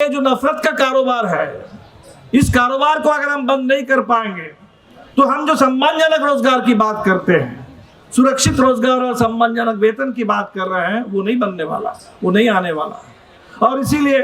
ये जो नफरत का कारोबार है, इस कारोबार को अगर हम बंद नहीं कर पाएंगे तो हम जो सम्मानजनक रोजगार की बात करते हैं, सुरक्षित रोजगार और सम्मानजनक वेतन की बात कर रहे हैं, वो नहीं बनने वाला, वो नहीं आने वाला। और इसीलिए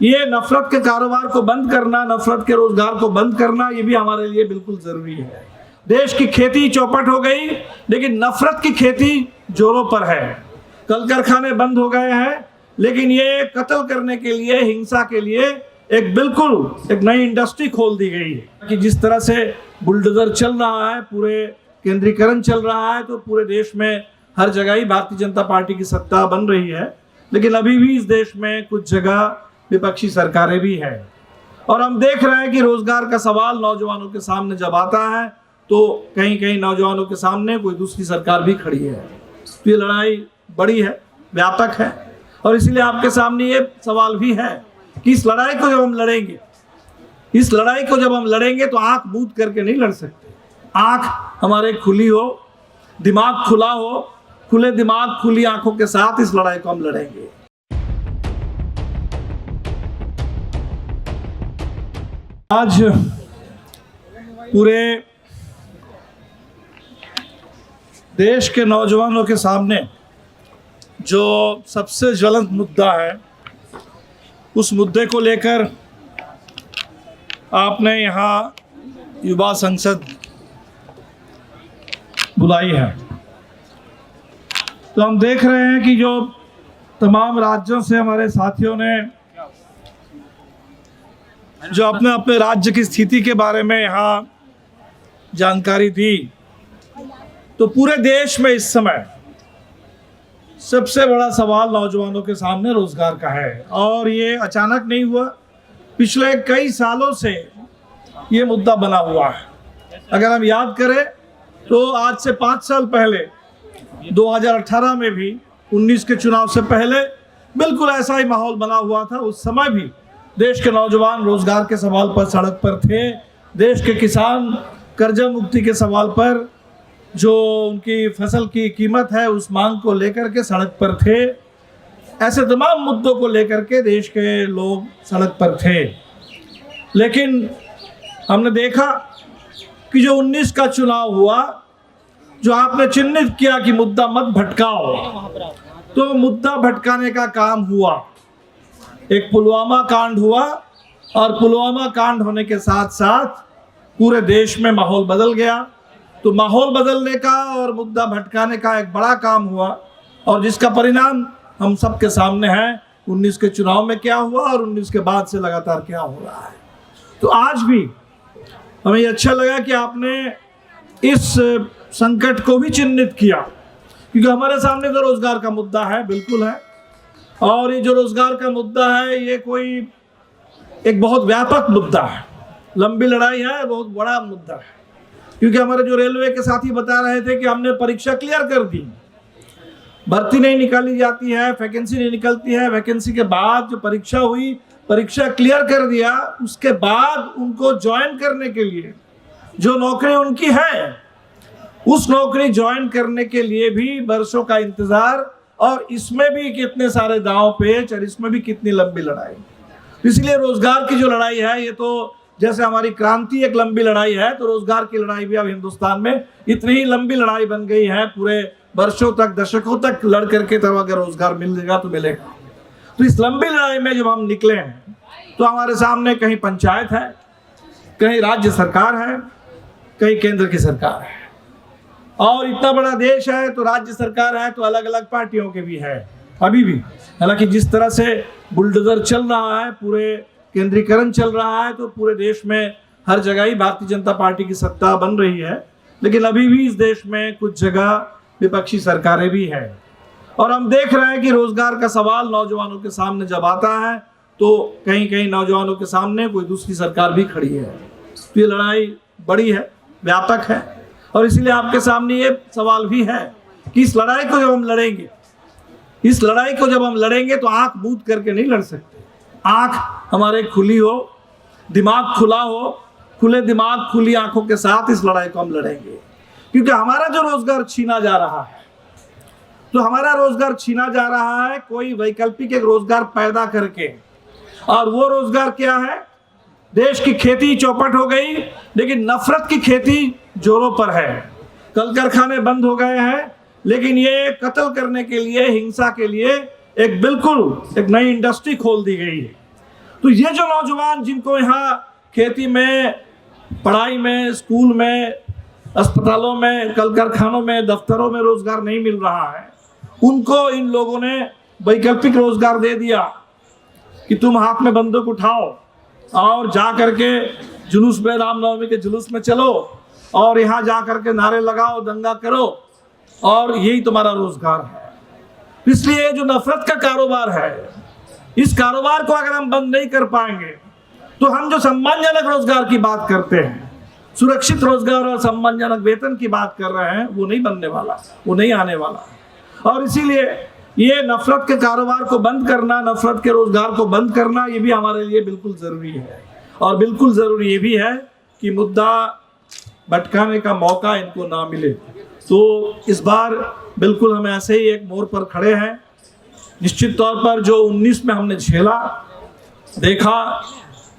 ये नफरत के कारोबार को बंद करना, नफरत के रोजगार को बंद करना, ये भी हमारे लिए बिल्कुल जरूरी है। देश की खेती चौपट हो गई, लेकिन नफरत की खेती जोरों पर है। कल कारखाने बंद हो गए हैं, लेकिन ये कत्ल करने के लिए, हिंसा के लिए एक नई इंडस्ट्री खोल दी गई है कि जिस तरह से बुलडोजर चल रहा है, पूरे केंद्रीकरण चल रहा है, तो पूरे देश में हर जगह ही भारतीय जनता पार्टी की सत्ता बन रही है। लेकिन अभी भी इस देश में कुछ जगह विपक्षी सरकारें भी हैं। और हम देख रहे हैं कि रोजगार का सवाल नौजवानों के सामने जब आता है तो कहीं कहीं नौजवानों के सामने कोई दूसरी सरकार भी खड़ी है। तो ये लड़ाई बड़ी है, व्यापक है, और इसीलिए आपके सामने ये सवाल भी है कि इस लड़ाई को जब हम लड़ेंगे तो आंख मूंद करके नहीं लड़ सकते। आंख हमारे खुली हो, दिमाग खुला हो, खुले दिमाग खुली आंखों के साथ इस लड़ाई को हम लड़ेंगे। आज पूरे देश के नौजवानों के सामने जो सबसे ज्वलंत मुद्दा है, उस मुद्दे को लेकर आपने यहाँ युवा संसद बुलाई है। तो हम देख रहे हैं कि जो तमाम राज्यों से हमारे साथियों ने जो अपने अपने राज्य की स्थिति के बारे में यहाँ जानकारी दी, तो पूरे देश में इस समय सबसे बड़ा सवाल नौजवानों के सामने रोजगार का है। और ये अचानक नहीं हुआ, पिछले कई सालों से ये मुद्दा बना हुआ है। अगर हम याद करें तो आज से 5 साल पहले 2018 में भी, 19 के चुनाव से पहले बिल्कुल ऐसा ही माहौल बना हुआ था। उस समय भी देश के नौजवान रोजगार के सवाल पर सड़क पर थे। देश के किसान कर्जा मुक्ति के सवाल पर, जो उनकी फसल की कीमत है, उस मांग को लेकर के सड़क पर थे। ऐसे तमाम मुद्दों को लेकर के देश के लोग सड़क पर थे। लेकिन हमने देखा कि जो 19 का चुनाव हुआ, जो आपने चिन्हित किया कि मुद्दा मत भटकाओ, तो मुद्दा भटकाने का काम हुआ। एक पुलवामा कांड हुआ, और पुलवामा कांड होने के साथ साथ पूरे देश में माहौल बदल गया। तो माहौल बदलने का और मुद्दा भटकाने का एक बड़ा काम हुआ, और जिसका परिणाम हम सबके सामने है। 19 के चुनाव में क्या हुआ और 19 के बाद से लगातार क्या हो रहा है। तो आज भी हमें ये अच्छा लगा कि आपने इस संकट को भी चिन्हित किया, क्योंकि हमारे सामने तो रोजगार का मुद्दा है, बिल्कुल है। और ये जो रोजगार का मुद्दा है, ये कोई एक बहुत व्यापक मुद्दा है, लंबी लड़ाई है, बहुत बड़ा मुद्दा है। क्योंकि हमारे जो रेलवे के साथी बता रहे थे कि हमने परीक्षा क्लियर कर दी, भर्ती नहीं निकाली जाती है, वैकेंसी नहीं निकलती है, वैकेंसी के बाद जो परीक्षा हुई, परीक्षा क्लियर कर दिया, उसके बाद उनको ज्वाइन करने के लिए जो नौकरी उनकी है, उस नौकरी ज्वाइन करने के लिए भी वर्षों का इंतजार, और इसमें भी कितने सारे दांव पेच, और इसमें भी कितनी लंबी लड़ाई। इसलिए रोजगार की जो लड़ाई है, ये तो जैसे हमारी क्रांति एक लंबी लड़ाई है, तो रोजगार की लड़ाई भी अब हिंदुस्तान में इतनी ही लंबी लड़ाई बन गई है। पूरे वर्षों तक, दशकों तक लड़ करके तब अगर रोजगार मिलेगा तो मिलेगा। तो इस लंबी लड़ाई में जब हम निकले हैं, तो हमारे सामने कहीं पंचायत है, कहीं राज्य सरकार है, कहीं केंद्र की सरकार है। और इतना बड़ा देश है तो राज्य सरकार है, तो अलग अलग पार्टियों के भी है अभी भी। हालांकि जिस तरह से बुलडोजर चल रहा है, पूरे केंद्रीकरण चल रहा है, तो पूरे देश में हर जगह ही भारतीय जनता पार्टी की सत्ता बन रही है। लेकिन अभी भी इस देश में कुछ जगह विपक्षी सरकारें भी हैं। और हम देख रहे हैं कि रोजगार का सवाल नौजवानों के सामने जब आता है तो कहीं कहीं नौजवानों के सामने कोई दूसरी सरकार भी खड़ी है। तो ये लड़ाई बड़ी है, व्यापक है, और इसीलिए आपके सामने ये सवाल भी है कि इस लड़ाई को जब हम लड़ेंगे तो आंख मूंद करके नहीं लड़ सकते। आंख हमारे खुली हो, दिमाग खुला हो, खुले दिमाग खुली आंखों के साथ इस लड़ाई को हम लड़ेंगे। क्योंकि हमारा जो रोजगार छीना जा रहा है, तो हमारा रोजगार छीना जा रहा है कोई वैकल्पिक एक रोजगार पैदा करके, और वो रोजगार क्या है? देश की खेती चौपट हो गई, लेकिन नफरत की खेती जोरों पर है। कल कारखाने बंद हो गए हैं, लेकिन ये कत्ल करने के लिए, हिंसा के लिए एक नई इंडस्ट्री खोल दी गई है। तो ये जो नौजवान जिनको यहाँ खेती में, पढ़ाई में, स्कूल में, अस्पतालों में, कल कारखानों में, दफ्तरों में रोजगार नहीं मिल रहा है, उनको इन लोगों ने वैकल्पिक रोजगार दे दिया कि तुम हाथ में बंदूक उठाओ और जा करके जुलूस में, रामनवमी के जुलूस में चलो और यहाँ जा करके नारे लगाओ, दंगा करो, और यही तुम्हारा रोजगार है। इसलिए जो नफरत का कारोबार है, इस कारोबार को अगर हम बंद नहीं कर पाएंगे तो हम जो सम्मानजनक रोजगार की बात करते हैं, सुरक्षित रोजगार और सम्मानजनक वेतन की बात कर रहे हैं, वो नहीं बनने वाला, वो नहीं आने वाला। और इसीलिए ये नफरत के कारोबार को बंद करना, नफरत के रोजगार को बंद करना, ये भी हमारे लिए बिल्कुल जरूरी है। और बिल्कुल जरूरी ये भी है कि मुद्दा भटकाने का मौका इनको ना मिले। तो इस बार बिल्कुल हम ऐसे ही एक मोड़ पर खड़े हैं। निश्चित तौर पर जो 19 में हमने झेला, देखा,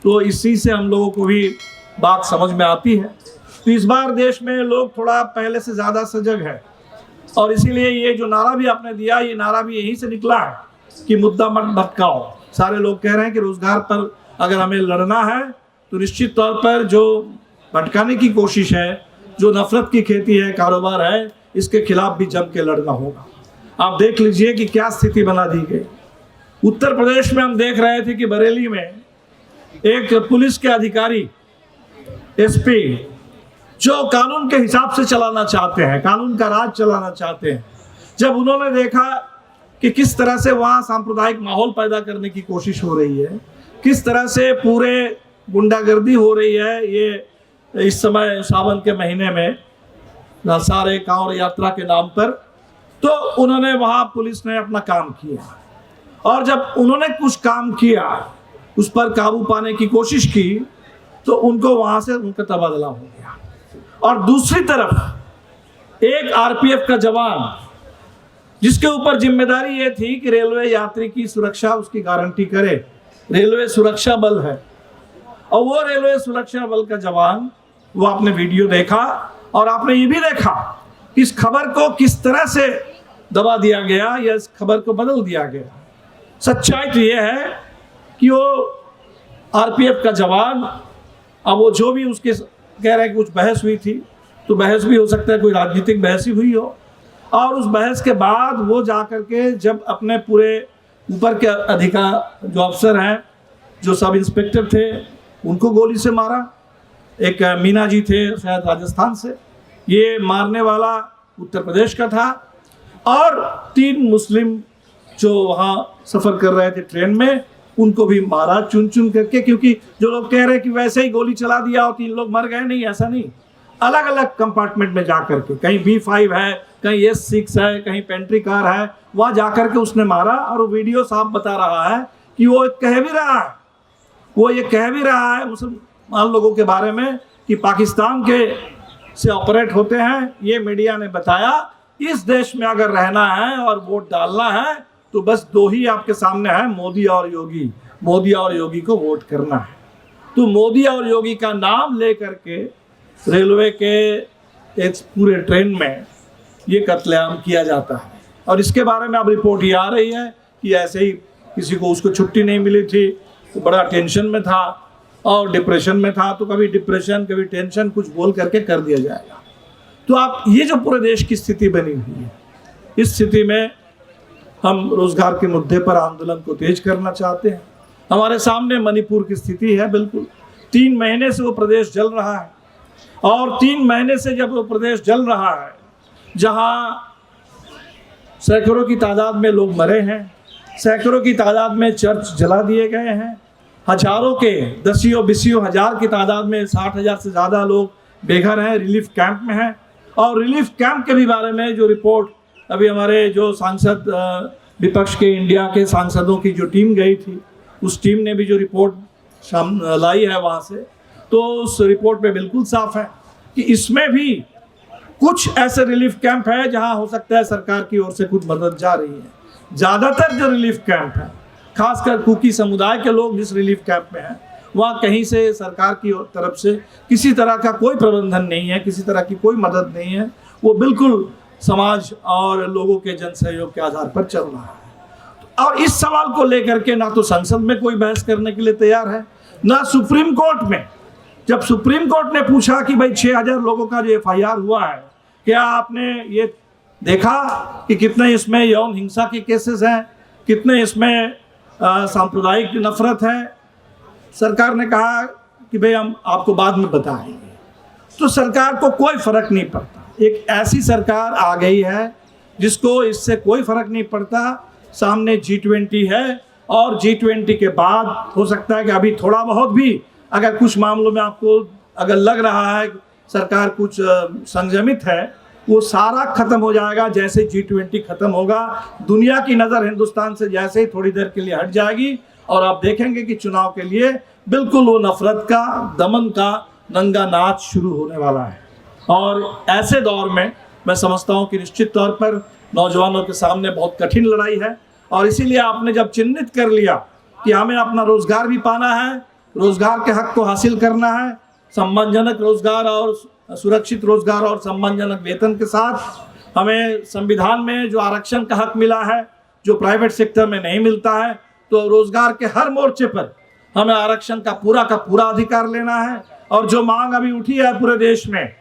तो इसी से हम लोगों को भी बात समझ में आती है। तो इस बार देश में लोग थोड़ा पहले से ज़्यादा सजग है, और इसीलिए ये जो नारा भी आपने दिया, ये नारा भी यहीं से निकला है कि मुद्दा मत भटकाओ। सारे लोग कह रहे हैं कि रोजगार पर अगर हमें लड़ना है तो निश्चित तौर पर जो भटकाने की कोशिश है, जो नफरत की खेती है, कारोबार है, इसके खिलाफ भी जम के लड़ना होगा। आप देख लीजिए कि क्या स्थिति बना दी गई। उत्तर प्रदेश में हम देख रहे थे कि बरेली में एक पुलिस के अधिकारी, एसपी, जो कानून के हिसाब से चलाना चाहते हैं, कानून का राज चलाना चाहते हैं, जब उन्होंने देखा कि किस तरह से वहाँ सांप्रदायिक माहौल पैदा करने की कोशिश हो रही है, किस तरह से पूरे गुंडागर्दी हो रही है, ये इस समय सावन के महीने में सारे कांवड़ यात्रा के नाम पर, तो उन्होंने वहाँ पुलिस ने अपना काम किया। और जब उन्होंने कुछ काम किया, उस पर काबू पाने की कोशिश की, तो उनको वहाँ से उनका तबादला हो गया। और दूसरी तरफ एक आरपीएफ का जवान, जिसके ऊपर जिम्मेदारी ये थी कि रेलवे यात्री की सुरक्षा उसकी गारंटी करे, रेलवे सुरक्षा बल है, और वो रेलवे सुरक्षा बल का जवान, वो आपने वीडियो देखा और आपने ये भी देखा कि इस खबर को किस तरह से दबा दिया गया या इस खबर को बदल दिया गया। सच्चाई तो ये है कि वो आरपीएफ का जवान, अब वो जो भी उसके कह रहे हैं कि कुछ बहस हुई थी, तो बहस भी हो सकता है कोई राजनीतिक बहस ही हुई हो, और उस बहस के बाद वो जाकर के जब अपने पूरे ऊपर के अधिकारी जो अफसर हैं, जो सब इंस्पेक्टर थे, उनको गोली से मारा। एक मीना जी थे शायद राजस्थान से, ये मारने वाला उत्तर प्रदेश का था, और 3 मुस्लिम जो वहाँ सफ़र कर रहे थे ट्रेन में, उनको भी मारा चुन चुन करके। क्योंकि जो लोग कह रहे हैं कि वैसे ही गोली चला दिया और 3 लोग मर गए, नहीं, ऐसा नहीं। अलग अलग कंपार्टमेंट में जा करके, कहीं B5 है, कहीं S6 है, कहीं पेंट्री कार है, वहाँ जा करके उसने मारा। और वो वीडियो साफ बता रहा है कि वो कह भी रहा है, वो ये कह भी रहा है मुसलमान लोगों के बारे में कि पाकिस्तान के से ऑपरेट होते हैं। ये मीडिया ने बताया, इस देश में अगर रहना है और वोट डालना है तो बस 2 ही आपके सामने है, मोदी और योगी। मोदी और योगी को वोट करना है। तो मोदी और योगी का नाम लेकर के रेलवे के एक पूरे ट्रेन में ये कत्लेआम किया जाता है। और इसके बारे में अब रिपोर्ट ये आ रही है कि ऐसे ही किसी को उसको छुट्टी नहीं मिली थी, तो बड़ा टेंशन में था और डिप्रेशन में था, तो कभी डिप्रेशन कभी टेंशन कुछ बोल करके कर दिया जाएगा। तो आप ये जो पूरे देश की स्थिति बनी हुई है, इस स्थिति में हम रोजगार के मुद्दे पर आंदोलन को तेज करना चाहते हैं। हमारे सामने मणिपुर की स्थिति है। बिल्कुल 3 महीने से वो प्रदेश जल रहा है, और 3 महीने से जब वो प्रदेश जल रहा है, जहाँ सैकड़ों की तादाद में लोग मरे हैं, सैकड़ों की तादाद में चर्च जला दिए गए हैं, हजारों के दसियों बीसियों हजार की तादाद में 60,000 से ज़्यादा लोग बेघर हैं, रिलीफ कैंप में हैं। और रिलीफ कैंप के भी बारे में जो रिपोर्ट अभी हमारे जो सांसद विपक्ष के इंडिया के सांसदों की जो टीम गई थी, उस टीम ने भी जो रिपोर्ट लाई है वहाँ से, तो उस रिपोर्ट में बिल्कुल साफ है कि इसमें भी कुछ ऐसे रिलीफ कैंप है जहाँ हो सकता है सरकार की ओर से कुछ मदद जा रही है। ज़्यादातर जो रिलीफ कैंप है खासकर कुकी समुदाय के लोग जिस रिलीफ कैंप में हैं, वहाँ कहीं से सरकार की तरफ से किसी तरह का कोई प्रबंधन नहीं है, किसी तरह की कोई मदद नहीं है। वो बिल्कुल समाज और लोगों के जन सहयोग के आधार पर चल रहा है। और इस सवाल को लेकर के ना तो संसद में कोई बहस करने के लिए तैयार है, ना सुप्रीम कोर्ट में। जब सुप्रीम कोर्ट ने पूछा कि भाई 6000 लोगों का जो FIR हुआ है, क्या आपने ये देखा कि कितने इसमें यौन हिंसा के केसेस हैं, कितने इसमें सांप्रदायिक नफरत है, सरकार ने कहा कि भाई हम आपको बाद में बताएंगे। तो सरकार को कोई फर्क नहीं पड़ता। एक ऐसी सरकार आ गई है जिसको इससे कोई फर्क नहीं पड़ता। सामने G20 है और G20 के बाद हो सकता है कि अभी थोड़ा बहुत भी अगर कुछ मामलों में आपको अगर लग रहा है सरकार कुछ संयमित है, वो सारा खत्म हो जाएगा। जैसे G20 खत्म होगा, दुनिया की नज़र हिंदुस्तान से जैसे ही थोड़ी देर के लिए हट जाएगी और आप देखेंगे कि चुनाव के लिए बिल्कुल वो नफरत का, दमन का नंगा नाच शुरू होने वाला है। और ऐसे दौर में मैं समझता हूँ कि निश्चित तौर पर नौजवानों के सामने बहुत कठिन लड़ाई है। और इसीलिए आपने जब चिन्हित कर लिया कि हमें अपना रोजगार भी पाना है, रोजगार के हक को हासिल करना है, सम्मानजनक रोजगार और सुरक्षित रोजगार और सम्मानजनक वेतन के साथ हमें संविधान में जो आरक्षण का हक मिला है, जो प्राइवेट सेक्टर में नहीं मिलता है, तो रोजगार के हर मोर्चे पर हमें आरक्षण का पूरा अधिकार लेना है। और जो मांग अभी उठी है पूरे देश में,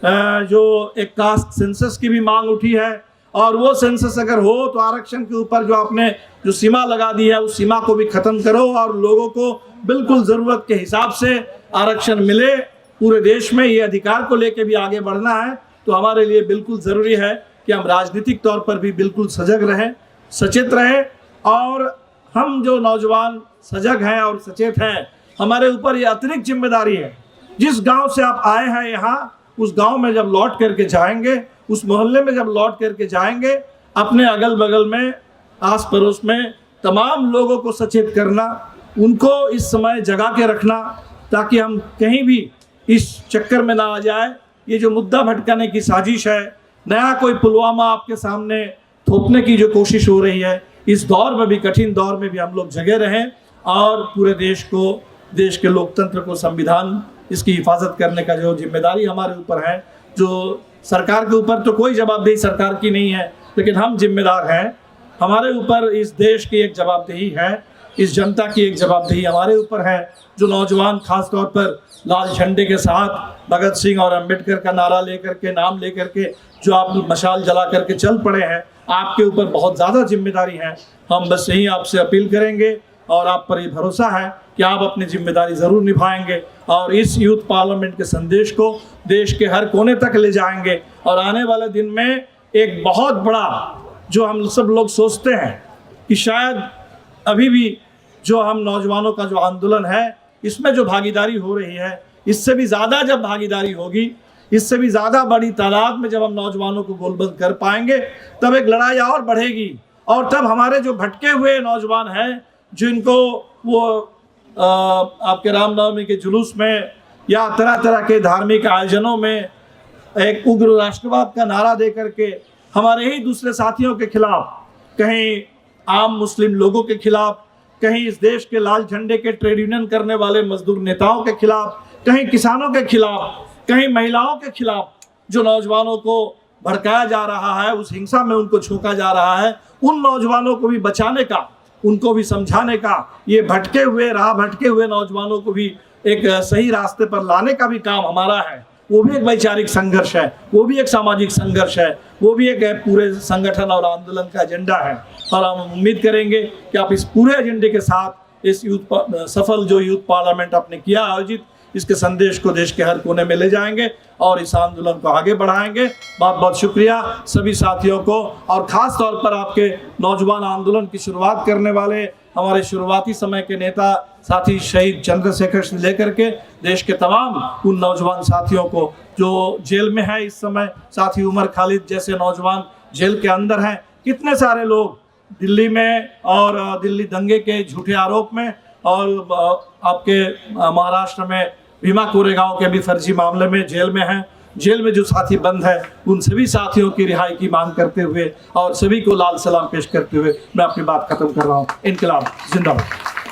जो एक कास्ट सेंसस की भी मांग उठी है, और वो सेंसस अगर हो तो आरक्षण के ऊपर जो आपने जो सीमा लगा दी है उस सीमा को भी खत्म करो और लोगों को बिल्कुल ज़रूरत के हिसाब से आरक्षण मिले पूरे देश में। ये अधिकार को लेके भी आगे बढ़ना है। तो हमारे लिए बिल्कुल ज़रूरी है कि हम राजनीतिक तौर पर भी बिल्कुल सजग रहें, सचेत रहें। और हम जो नौजवान सजग हैं और सचेत हैं, हमारे ऊपर ये अतिरिक्त जिम्मेदारी है। जिस गांव से आप आए हैं यहाँ, उस गांव में जब लौट करके जाएंगे, उस मोहल्ले में जब लौट करके जाएंगे, अपने अगल बगल में, आस पड़ोस में तमाम लोगों को सचेत करना, उनको इस समय जगा के रखना, ताकि हम कहीं भी इस चक्कर में ना आ जाए। ये जो मुद्दा भटकाने की साजिश है, नया कोई पुलवामा आपके सामने थोपने की जो कोशिश हो रही है, इस दौर में भी, कठिन दौर में भी हम लोग जगे रहें और पूरे देश को, देश के लोकतंत्र को, संविधान, इसकी हिफाजत करने का जो जिम्मेदारी हमारे ऊपर है, जो सरकार के ऊपर तो कोई जवाबदेही सरकार की नहीं है, लेकिन हम जिम्मेदार हैं। हमारे ऊपर इस देश की एक जवाबदेही है, इस जनता की एक जवाबदेही हमारे ऊपर है। जो नौजवान खास तौर पर लाल झंडे के साथ भगत सिंह और अंबेडकर का नारा लेकर के, नाम लेकर के जो आप मशाल जला करके चल पड़े हैं, आपके ऊपर बहुत ज़्यादा जिम्मेदारी है। हम बस यही आपसे अपील करेंगे और आप पर ये भरोसा है कि आप अपनी जिम्मेदारी ज़रूर निभाएंगे और इस यूथ पार्लियामेंट के संदेश को देश के हर कोने तक ले जाएंगे। और आने वाले दिन में एक बहुत बड़ा, जो हम सब लोग सोचते हैं कि शायद अभी भी जो हम नौजवानों का जो आंदोलन है, इसमें जो भागीदारी हो रही है, इससे भी ज़्यादा जब भागीदारी होगी, इससे भी ज़्यादा बड़ी तादाद में जब हम नौजवानों को गोलबंद कर पाएंगे, तब एक लड़ाई और बढ़ेगी। और तब हमारे जो भटके हुए नौजवान हैं, जिनको वो आपके रामनवमी के जुलूस में या तरह तरह के धार्मिक आयोजनों में एक उग्र राष्ट्रवाद का नारा दे करके हमारे ही दूसरे साथियों के खिलाफ, कहीं आम मुस्लिम लोगों के खिलाफ, कहीं इस देश के लाल झंडे के ट्रेड यूनियन करने वाले मजदूर नेताओं के खिलाफ, कहीं किसानों के खिलाफ, कहीं महिलाओं के खिलाफ जो नौजवानों को भड़काया जा रहा है, उस हिंसा में उनको झोंका जा रहा है, उन नौजवानों को भी बचाने का, उनको भी समझाने का, ये भटके हुए नौजवानों को भी एक सही रास्ते पर लाने का भी काम हमारा है। वो भी एक वैचारिक संघर्ष है, वो भी एक सामाजिक संघर्ष है, वो भी एक पूरे संगठन और आंदोलन का एजेंडा है। और हम उम्मीद करेंगे कि आप इस पूरे एजेंडे के साथ इस सफल जो यूथ पार्लियामेंट आपने किया आयोजित, इसके संदेश को देश के हर कोने में ले जाएंगे और इस आंदोलन को आगे बढ़ाएंगे। बहुत बहुत शुक्रिया सभी साथियों को, और ख़ास तौर पर आपके नौजवान आंदोलन की शुरुआत करने वाले हमारे शुरुआती समय के नेता साथी शहीद चंद्रशेखर से लेकर के देश के तमाम उन नौजवान साथियों को जो जेल में है इस समय, साथी उमर खालिद जैसे नौजवान जेल के अंदर हैं, कितने सारे लोग दिल्ली में और दिल्ली दंगे के झूठे आरोप में, और आपके महाराष्ट्र में भीमा कोरेगांव के भी फर्जी मामले में जेल में हैं। जेल में जो साथी बंद है उन सभी साथियों की रिहाई की मांग करते हुए और सभी को लाल सलाम पेश करते हुए मैं अपनी बात खत्म कर रहा हूँ। इनकलाब जिंदाबाद।